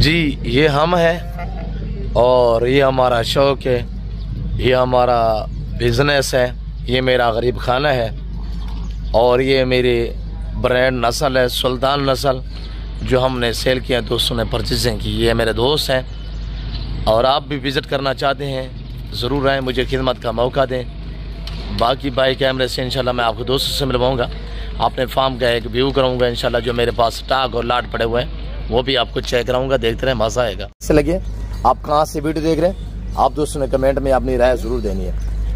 जी ये हम हैं और ये हमारा शौक़ है, ये हमारा बिज़नेस है, ये मेरा गरीब खाना है और ये मेरी ब्रांड नस्ल है सुल्तान नस्ल जो हमने सेल किया, दोस्तों ने परचेजिंग की। ये मेरे दोस्त हैं और आप भी विज़िट करना चाहते हैं ज़रूर आएँ, मुझे खिदमत का मौका दें। बाकी बाई कैमरे से इंशाल्लाह मैं आपको दोस्तों से मिलवाऊँगा, अपने फार्म का एक व्यू कराऊँगा इंशाल्लाह। जो मेरे पास स्टॉक और लाट पड़े हुए हैं वो भी आपको चेक कराऊँगा, देखते रहें, मज़ा आएगा। इससे लगे आप कहाँ से वीडियो देख रहे हैं, आप दोस्तों ने कमेंट में अपनी राय ज़रूर देनी है।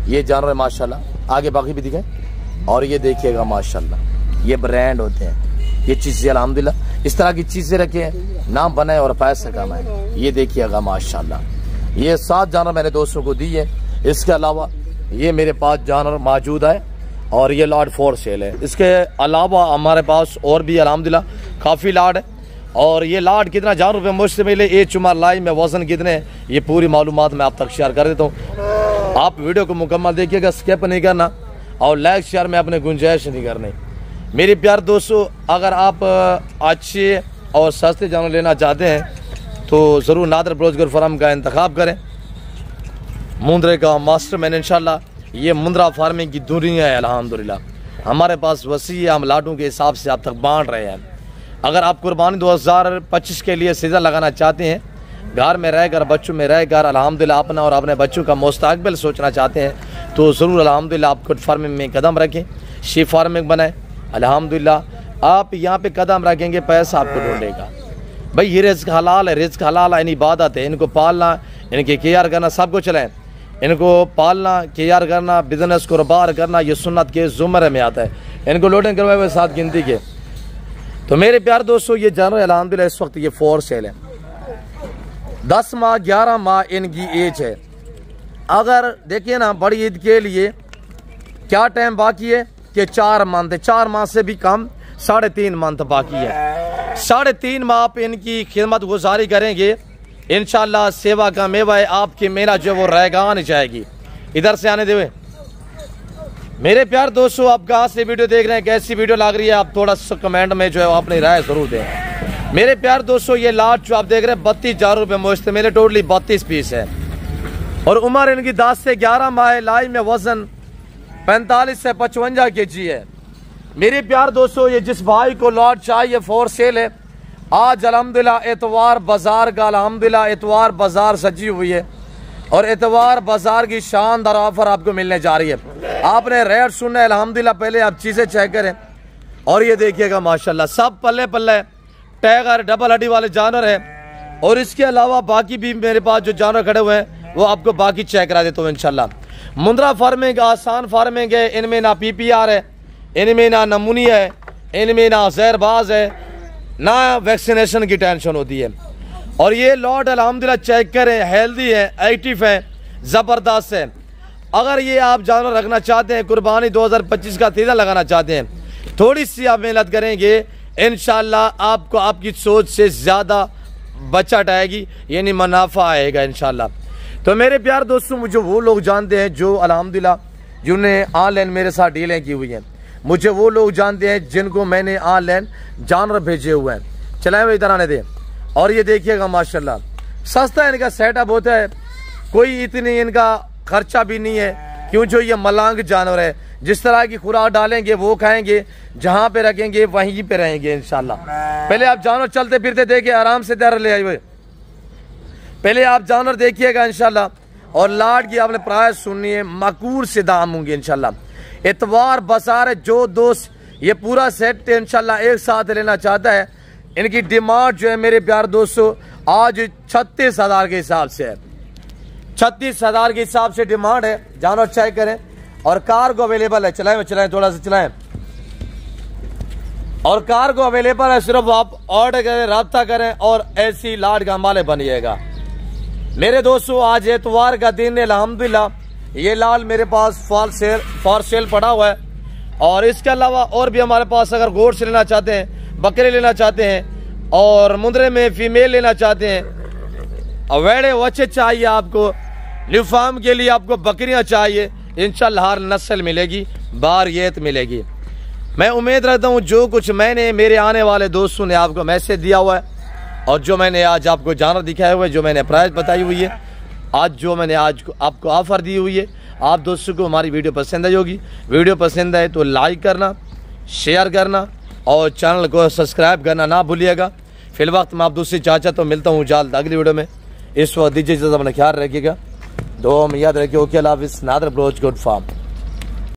ये जानवर माशाल्लाह, आगे बाकी भी दिखाएं और ये देखिएगा माशाल्लाह, ये ब्रांड होते हैं, ये चीज़ें अल्हम्दुलिल्लाह इस तरह की चीज़ें रखें, नाम बनाए और पैसे कमाएं। ये देखिएगा माशाल्लाह, ये 7 जानवर मैंने दोस्तों को दी है। इसके अलावा ये मेरे पास जानवर मौजूद है और ये लाट फॉर सेल है। इसके अलावा हमारे पास और भी अल्हम्दुलिल्लाह काफ़ी लाट है और ये लाट कितना जानवर रुपये मुझसे मिले, ये चुमार लाई में वज़न कितने, ये पूरी मालूमात मैं आप तक शेयर कर देता हूँ। आप वीडियो को मुकम्मल देखिएगा, स्किप नहीं करना और लाइक शेयर में अपने गुंजाइश नहीं करनी। मेरे प्यार दोस्तों, अगर आप अच्छे और सस्ते जानवर लेना चाहते हैं तो ज़रूर नादर ब्रोजगर फार्म का इंतखाब करें। मुंद्रे का मास्टर मैन इंशाल्लाह ये मुंद्रा फार्मिंग की दुनिया है अल्हम्दुलिल्लाह। हमारे पास वसी है, हम लाटों के हिसाब से आप तक बांट रहे हैं। अगर आप कुर्बानी 2025 के लिए सीज़न लगाना चाहते हैं, घर में रहकर बच्चों में रहकर अल्हम्दुलिल्लाह अपना और अपने बच्चों का मुस्तकबिल सोचना चाहते हैं तो ज़रूर अल्हम्दुलिल्लाह आप गुड फार्मिंग में कदम रखें, शी फार्मिंग बनाएं। अल्हम्दुलिल्लाह आप यहाँ पे कदम रखेंगे, पैसा आपको ढूंढेगा। भाई ये रिज़्क हलाल है, रिज़्क हलाल है, इबादत है। इनको पालना, इनके केयर करना, सब कुछ चलाएँ। इनको पालना, केयर करना, बिजनेस को कारोबार करना, ये सुन्नत के ज़ुमरे में आता है। इनको लोडिंग करवाए हुए 7 गिनती के। तो मेरे प्यार दोस्तों, ये जानवर अल्हम्दुलिल्लाह इस वक्त ये फॉर सेल है। 10 माह 11 माह इनकी एज है। अगर देखिए ना, बड़ी ईद के लिए क्या टाइम बाकी है कि 4 मंथ है, 4 माह से भी कम, 3.5 मंथ बाकी है। 3.5 माह आप इनकी खिदमत गुजारी करेंगे इंशाल्लाह, सेवा का मेवा है, आपकी मेहनत जो वो रैगान जाएगी। इधर से आने देवे मेरे प्यार दोस्तों, आप कहाँ से वीडियो देख रहे हैं, कैसी वीडियो लग रही है, आप थोड़ा सा कमेंट में जो है अपनी राय जरूर दें। मेरे प्यार दोस्तों, ये लाट जो आप देख रहे हैं 32,000 रुपये मुश्त, मेरे टोटली 32 पीस है और उम्र इनकी 10 से 11 माह है। लाई में वजन 45 से 55 kg है। मेरे प्यार दोस्तों, ये जिस भाई को लाट चाहिए फॉर सेल है, आज अल्हम्दुलिल्लाह एतवार बाजार का, अल्हम्दुलिल्लाह एतवार बाजार सजी हुई है और एतवार बाजार की शानदार ऑफर आपको मिलने जा रही है। आपने रेट सुनना है अल्हम्दुलिल्लाह, पहले आप चीज़ें चेक करें और ये देखिएगा माशाल्लाह सब पल्ले पल्ले टैगर डबल हड्डी वाले जानवर है। और इसके अलावा बाकी भी मेरे पास जो जानवर खड़े हुए हैं वो आपको बाकी चेक करा देता हूँ इंशाल्लाह। मुंद्रा फार्मिंग आसान फार्मिंग है, इनमें ना PPR है, इनमें ना नमूनिया है, इनमें ना जहरबाज है, ना वैक्सीनेशन की टेंशन होती है। और ये लॉट अल्हम्दुलिल्लाह चेक करें, हेल्दी है, एक्टिव है, ज़बरदस्त है। अगर ये आप जानवर रखना चाहते हैं, कुर्बानी 2025 का सीज़न लगाना चाहते हैं, थोड़ी सी आप मेहनत करेंगे इंशाल्लाह आपको आपकी सोच से ज़्यादा बचत आएगी, यानी मुनाफा आएगा इंशाल्लाह। तो मेरे प्यार दोस्तों, मुझे वो लोग जानते हैं जो अल्हम्दुलिल्लाह जिन्होंने ऑनलाइन मेरे साथ डीलें की हुई हैं, मुझे वो लोग जानते हैं जिनको मैंने ऑनलाइन जानवर भेजे हुए हैं। चलाए हुए इधर आने दें और ये देखिएगा माशाल्लाह सस्ता इनका सेटअप होता है, कोई इतनी इनका खर्चा भी नहीं है, क्यों जो ये मलांग जानवर है, जिस तरह की खुराक डालेंगे वो खाएंगे, जहाँ पे रखेंगे वहीं पे रहेंगे इंशाल्लाह। पहले आप जानवर चलते फिरते देखिए, आराम से दर ले आए, पहले आप जानवर देखिएगा इंशाल्लाह। और लाट की आपने प्राइस सुननी है, मकूर से दाम होंगे इंशाल्लाह। इतवार बाजार जो दोस्त ये पूरा सेट इंशाल्लाह एक साथ लेना चाहता है, इनकी डिमांड जो है मेरे प्यार दोस्तों आज 36,000 के हिसाब से है। 36,000 के हिसाब से डिमांड है, जानवर चेक करें। और कार्गो अवेलेबल है, चलाएं थोड़ा सा चलाएं। और कार्गो अवेलेबल है, सिर्फ आप ऑर्डर करें, रब्ता करें और ऐसी लाट का मालिक बनिएगा। मेरे दोस्तों, आज एतवार का दिन है अल्हम्दुलिल्लाह। ये लाल मेरे पास फॉर सेल पड़ा हुआ है और इसके अलावा और भी हमारे पास अगर गोश्त लेना चाहते हैं, बकरे लेना चाहते हैं और मुंद्रे में फीमेल लेना चाहते हैं, वेड़े वच्चे चाहिए आपको, न्यू फार्म के लिए आपको बकरियां चाहिए, इंशाल्लाह हर नस्ल मिलेगी, बारियत मिलेगी। मैं उम्मीद रखता हूँ जो कुछ मैंने मेरे आने वाले दोस्तों ने आपको मैसेज दिया हुआ है और जो मैंने आज आपको जानवर दिखाया हुआ है, जो मैंने प्राइस बताई हुई है, आज जो मैंने आज आपको ऑफ़र दी हुई है, आप दोस्तों को हमारी वीडियो पसंद आई होगी। वीडियो पसंद आए तो लाइक करना, शेयर करना और चैनल को सब्सक्राइब करना ना भूलिएगा। फिल वक्त मैं आप दूसरी चाचा तो मिलता हूँ जल्द अगली वीडियो में। इस वक्त दीजिए अपना ख्याल रखिएगा, दुआ में याद रखिए। ओके, अल्लाह हाफ़िज़। नादर ब्रोच गुड फार्म।